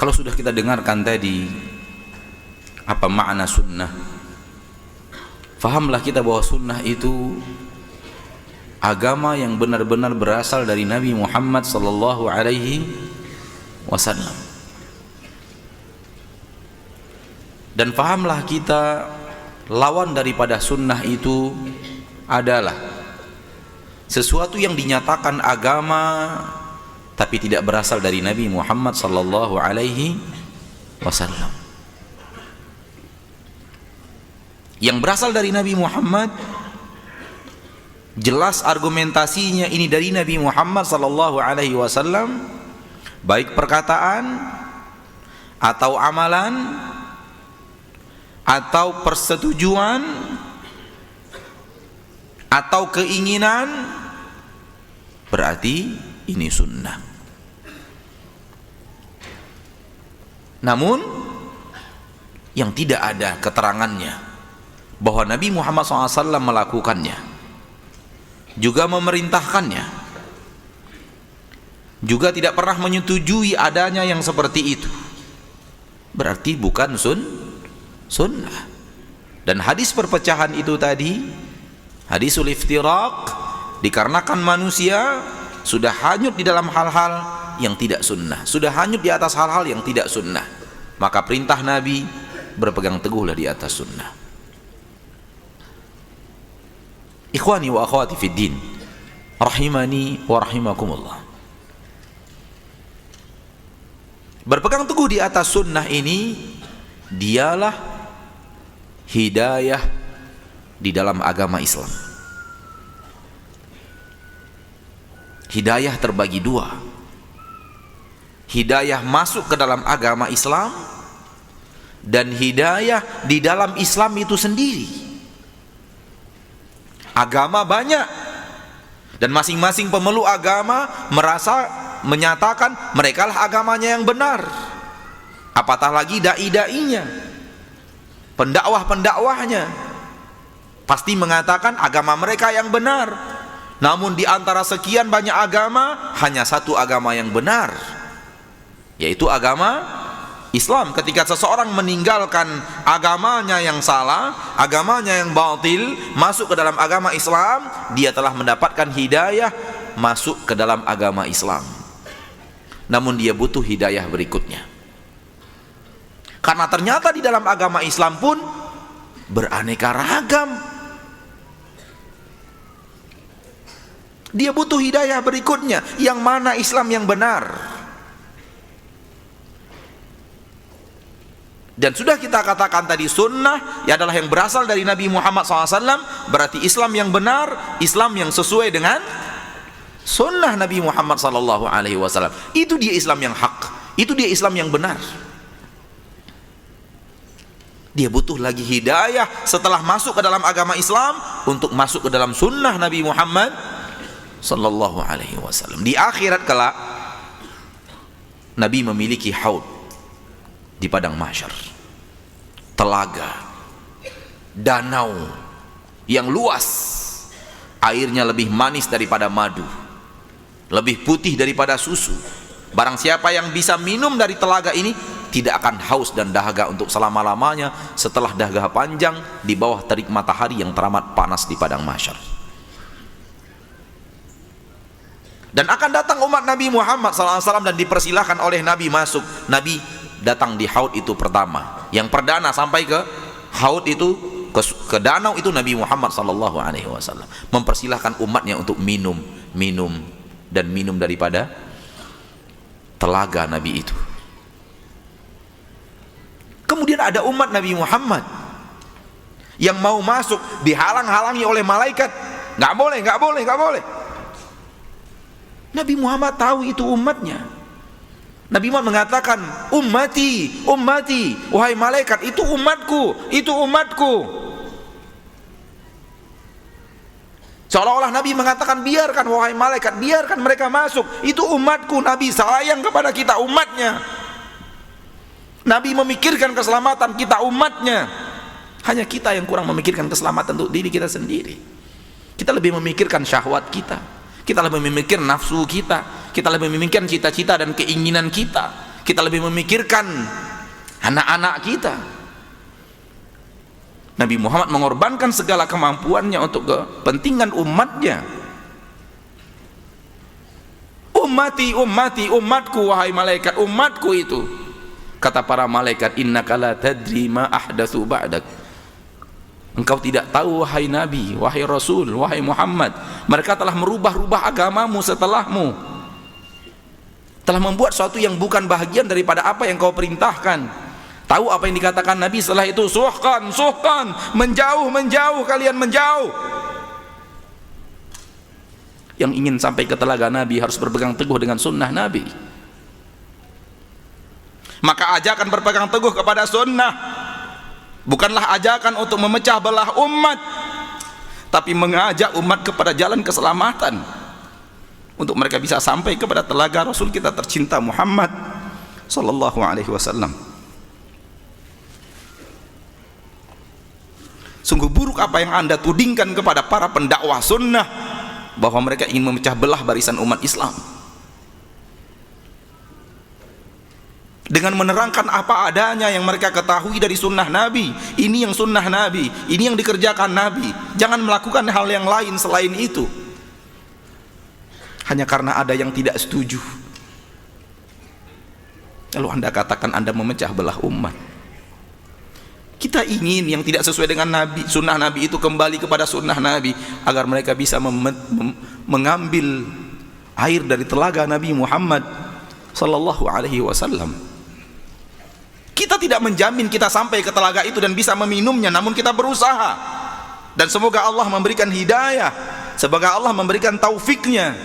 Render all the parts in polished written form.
Kalau sudah kita dengarkan tadi apa makna sunnah, fahamlah kita bahwa sunnah itu agama yang benar-benar berasal dari Nabi Muhammad sallallahu alaihi wasallam. Dan fahamlah kita lawan daripada sunnah itu adalah sesuatu yang dinyatakan agama tapi tidak berasal dari Nabi Muhammad sallallahu alaihi wasallam. Yang berasal dari Nabi Muhammad jelas argumentasinya ini dari Nabi Muhammad sallallahu alaihi wasallam, baik perkataan atau amalan atau persetujuan atau keinginan, berarti ini sunnah. Namun yang tidak ada keterangannya bahwa Nabi Muhammad SAW melakukannya, juga memerintahkannya, juga tidak pernah menyetujui adanya yang seperti itu, berarti bukan sunnah. Dan hadis perpecahan itu tadi, hadisul iftiraq, dikarenakan manusia sudah hanyut di dalam hal-hal yang tidak sunnah, sudah hanyut di atas hal-hal yang tidak sunnah, maka perintah Nabi berpegang teguhlah di atas sunnah. Ikhwani wa akhwati fid din, rahimani wa rahimakumullah. Berpegang teguh di atas sunnah ini dialah hidayah di dalam agama Islam. Hidayah terbagi dua. Hidayah masuk ke dalam agama Islam dan hidayah di dalam Islam itu sendiri. Agama banyak dan masing-masing pemeluk agama merasa menyatakan merekalah agamanya yang benar. Apatah lagi dai-dainya, pendakwah-pendakwahnya pasti mengatakan agama mereka yang benar. Namun di antara sekian banyak agama, hanya satu agama yang benar, yaitu agama Islam. Ketika seseorang meninggalkan agamanya yang salah, agamanya yang batil, masuk ke dalam agama Islam, dia telah mendapatkan hidayah masuk ke dalam agama Islam. Namun dia butuh hidayah berikutnya, karena ternyata di dalam agama Islam pun beraneka ragam. Dia butuh hidayah berikutnya, yang mana Islam yang benar. Dan sudah kita katakan tadi, sunnah adalah yang berasal dari Nabi Muhammad SAW, berarti Islam yang benar, Islam yang sesuai dengan sunnah Nabi Muhammad SAW. Itu dia Islam yang hak, itu dia Islam yang benar. Dia butuh lagi hidayah setelah masuk ke dalam agama Islam untuk masuk ke dalam sunnah Nabi Muhammad sallallahu alaihi wasallam. Di akhirat kelak Nabi memiliki haud di padang mahsyar, telaga, danau yang luas, airnya lebih manis daripada madu, lebih putih daripada susu. Barang siapa yang bisa minum dari telaga ini tidak akan haus dan dahaga untuk selama-lamanya setelah dahaga panjang di bawah terik matahari yang teramat panas di padang mahsyar. Dan akan datang umat Nabi Muhammad SAW dan dipersilahkan oleh Nabi masuk. Nabi datang di haud itu pertama, yang perdana sampai ke haud itu, ke danau itu Nabi Muhammad SAW mempersilahkan umatnya untuk minum dan minum daripada telaga Nabi itu. Kemudian ada umat Nabi Muhammad yang mau masuk, dihalang-halangi oleh malaikat. Nggak boleh. Nabi Muhammad tahu itu umatnya. Nabi Muhammad mengatakan, ummati, wahai malaikat, itu umatku. Seolah-olah Nabi mengatakan, biarkan wahai malaikat, biarkan mereka masuk, itu umatku. Nabi sayang kepada kita, umatnya. Nabi memikirkan keselamatan kita, umatnya. Hanya kita yang kurang memikirkan keselamatan untuk diri kita sendiri. Kita lebih memikirkan syahwat kita, kita lebih memikirkan nafsu kita lebih memikirkan cita-cita dan keinginan kita, Kita lebih memikirkan anak-anak kita. Nabi Muhammad mengorbankan segala kemampuannya untuk kepentingan umatnya. Ummati, ummati, umatku, wahai malaikat, umatku itu. Kata para malaikat, innaka la tadri ma ahdatsu ba'dak. Engkau tidak tahu, wahai Nabi, wahai Rasul, wahai Muhammad, mereka telah merubah-rubah agamamu setelahmu, telah membuat sesuatu yang bukan bahagian daripada apa yang kau perintahkan. Tahu apa yang dikatakan Nabi setelah itu? Suhkan, suhkan, menjauh, menjauh, kalian menjauh. Yang ingin sampai ke telaga Nabi harus berpegang teguh dengan sunnah Nabi. Maka ajakan berpegang teguh kepada sunnah bukanlah ajakan untuk memecah belah umat, tapi mengajak umat kepada jalan keselamatan, untuk mereka bisa sampai kepada telaga Rasul kita tercinta Muhammad sallallahu alaihi wasallam. Sungguh buruk apa yang Anda tudingkan kepada para pendakwah sunnah, bahwa mereka ingin memecah belah barisan umat Islam dengan menerangkan apa adanya yang mereka ketahui dari sunnah Nabi. Ini yang sunnah Nabi, ini yang dikerjakan Nabi, jangan melakukan hal yang lain selain itu. Hanya karena ada yang tidak setuju, lalu Anda katakan Anda memecah belah umat. Kita ingin yang tidak sesuai dengan Nabi, sunnah Nabi itu kembali kepada sunnah Nabi, agar mereka bisa mengambil air dari telaga Nabi Muhammad sallallahu alaihi wasallam. Kita tidak menjamin kita sampai ke telaga itu dan bisa meminumnya, namun kita berusaha, dan semoga Allah memberikan hidayah, semoga Allah memberikan taufiknya.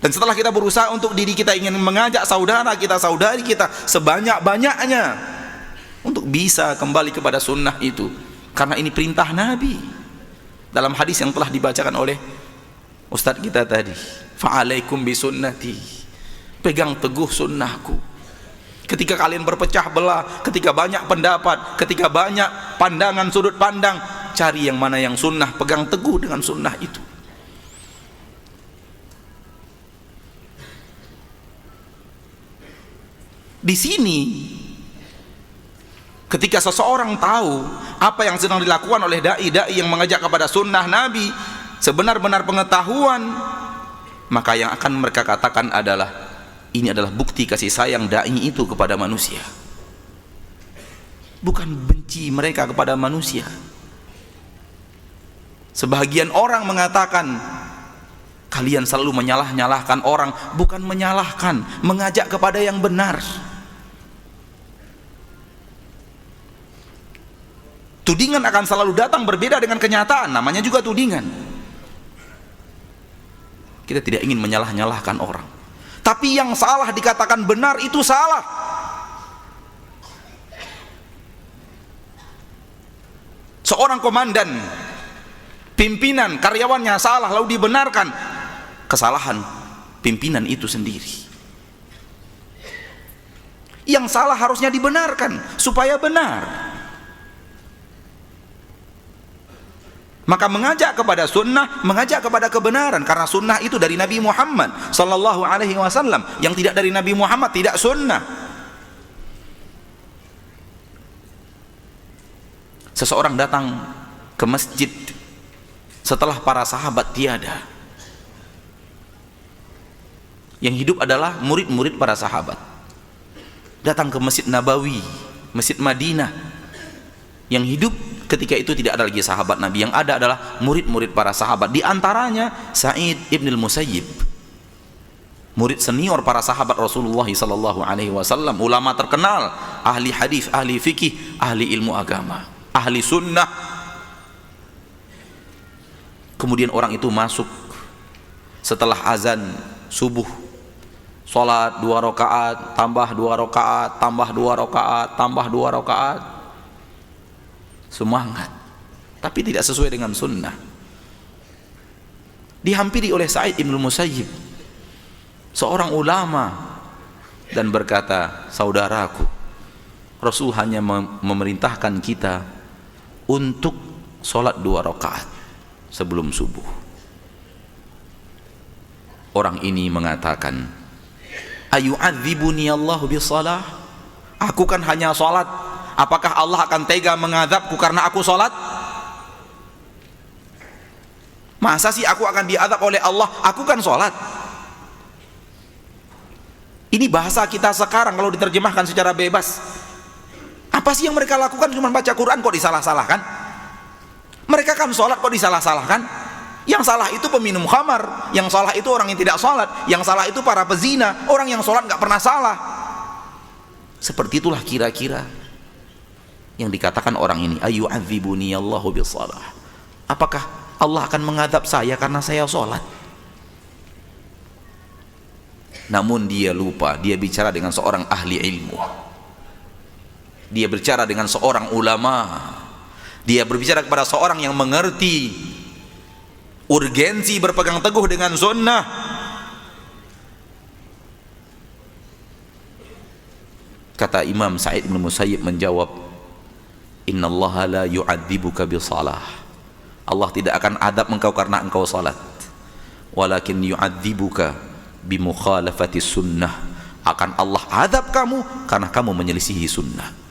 Dan setelah kita berusaha untuk diri kita, ingin mengajak saudara kita, saudari kita sebanyak-banyaknya untuk bisa kembali kepada sunnah itu, karena ini perintah Nabi dalam hadis yang telah dibacakan oleh Ustadz kita tadi. Fa'alaikum bisunnati, pegang teguh sunnahku. Ketika kalian berpecah belah, ketika banyak pendapat, ketika banyak pandangan, sudut pandang, cari yang mana yang sunnah, pegang teguh dengan sunnah itu. Di sini ketika seseorang tahu apa yang sedang dilakukan oleh dai-dai yang mengajak kepada sunnah Nabi sebenar-benar pengetahuan, maka yang akan mereka katakan adalah, ini adalah bukti kasih sayang dai itu kepada manusia, bukan benci mereka kepada manusia. Sebahagian orang mengatakan, kalian selalu menyalah-nyalahkan orang. Bukan menyalahkan, mengajak kepada yang benar. Tudingan akan selalu datang berbeda dengan kenyataan, namanya juga tudingan. Kita tidak ingin menyalah-nyalahkan orang, tapi yang salah dikatakan benar itu salah. Seorang komandan, pimpinan, karyawannya salah lalu dibenarkan, kesalahan pimpinan itu sendiri. Yang salah harusnya dibenarkan supaya benar. Maka mengajak kepada sunnah, mengajak kepada kebenaran, karena sunnah itu dari Nabi Muhammad sallallahu alaihi wasallam. Yang tidak dari Nabi Muhammad tidak sunnah. Seseorang datang ke masjid setelah para sahabat tiada. Yang hidup adalah murid-murid para sahabat. Datang ke Masjid Nabawi, Masjid Madinah. Yang hidup ketika itu tidak ada lagi sahabat Nabi, yang ada adalah murid-murid para sahabat. Di antaranya Sa'id ibn al-Musayyib, murid senior para sahabat Rasulullah sallallahu alaihi wasallam, ulama terkenal, ahli hadis, ahli fikih, ahli ilmu agama, ahli sunnah. Kemudian orang itu masuk setelah azan subuh, sholat 2 rakaat, tambah 2 rakaat, tambah 2 rakaat, tambah 2 rakaat. Semangat, tapi tidak sesuai dengan sunnah. Dihampiri oleh Sa'id ibn Musayyib, seorang ulama, dan berkata, saudaraku, Rasul hanya memerintahkan kita untuk sholat 2 rakaat sebelum subuh. Orang ini mengatakan, Ayu'adzibuni Allahu bisalah? Aku kan hanya sholat, apakah Allah akan tega mengadabku karena aku sholat? Masa sih aku akan diadab oleh Allah? Aku kan sholat. Ini bahasa kita sekarang kalau diterjemahkan secara bebas. Apa sih yang mereka lakukan? Cuma baca Quran kok disalah-salahkan? Mereka kan sholat kok disalah-salahkan? Yang salah itu peminum khamar, yang salah itu orang yang tidak sholat, yang salah itu para pezina. Orang yang sholat nggak pernah salah. Seperti itulah kira-kira yang dikatakan orang ini. Ayu'adzibuni Allahu bisalah? Apakah Allah akan mengadab saya karena saya sholat? Namun dia lupa, dia bicara dengan seorang ahli ilmu, dia berbicara dengan seorang ulama, dia berbicara kepada seorang yang mengerti urgensi berpegang teguh dengan sunnah. Kata Imam Sa'id bin Musayyib menjawab, innallaha la yu'adzibuka bisalah. Allah tidak akan adab engkau karena engkau salat, walakin yu'adzibuka bimukhalafati sunnah. Akan Allah adab kamu karena kamu menyelisihi sunnah.